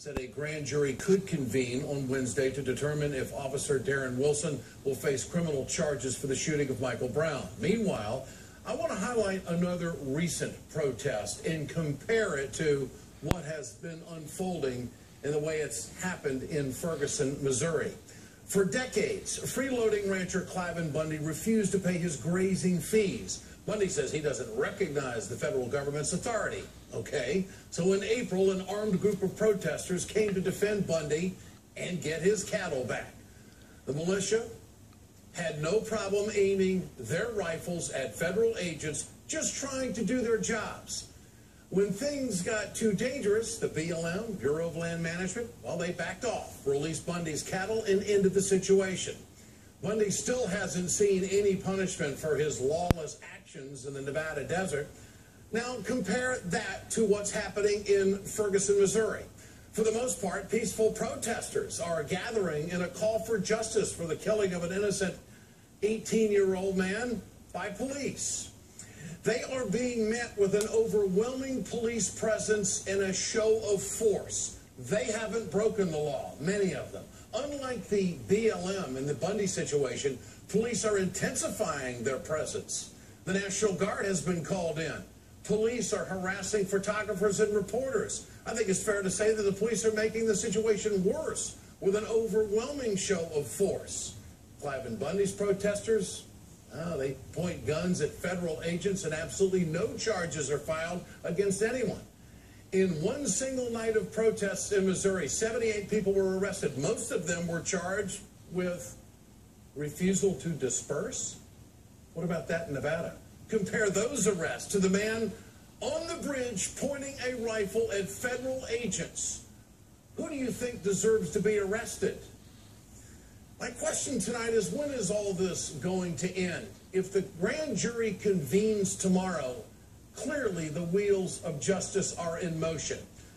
said a grand jury could convene on Wednesday to determine if Officer Darren Wilson will face criminal charges for the shooting of Michael Brown. Meanwhile, I want to highlight another recent protest and compare it to what has been unfolding in the way it's happened in Ferguson, Missouri. For decades, freeloading rancher Cliven Bundy refused to pay his grazing fees. Bundy says he doesn't recognize the federal government's authority. Okay, so in April, an armed group of protesters came to defend Bundy and get his cattle back. The militia had no problem aiming their rifles at federal agents just trying to do their jobs. When things got too dangerous, the BLM, Bureau of Land Management, well, they backed off, released Bundy's cattle, and ended the situation. Bundy still hasn't seen any punishment for his lawless actions in the Nevada desert. Now compare that to what's happening in Ferguson, Missouri. For the most part, peaceful protesters are gathering in a call for justice for the killing of an innocent 18-year-old man by police. They are being met with an overwhelming police presence and a show of force. They haven't broken the law, many of them. Unlike the BLM in the Bundy situation, police are intensifying their presence. The National Guard has been called in. Police are harassing photographers and reporters. I think it's fair to say that the police are making the situation worse with an overwhelming show of force. Cliven Bundy's protesters, they point guns at federal agents and absolutely no charges are filed against anyone. In one single night of protests in Missouri, 78 people were arrested. Most of them were charged with refusal to disperse. What about that in Nevada? Compare those arrests to the man on the bridge pointing a rifle at federal agents. Who do you think deserves to be arrested? My question tonight is, when is all this going to end? If the grand jury convenes tomorrow, clearly the wheels of justice are in motion.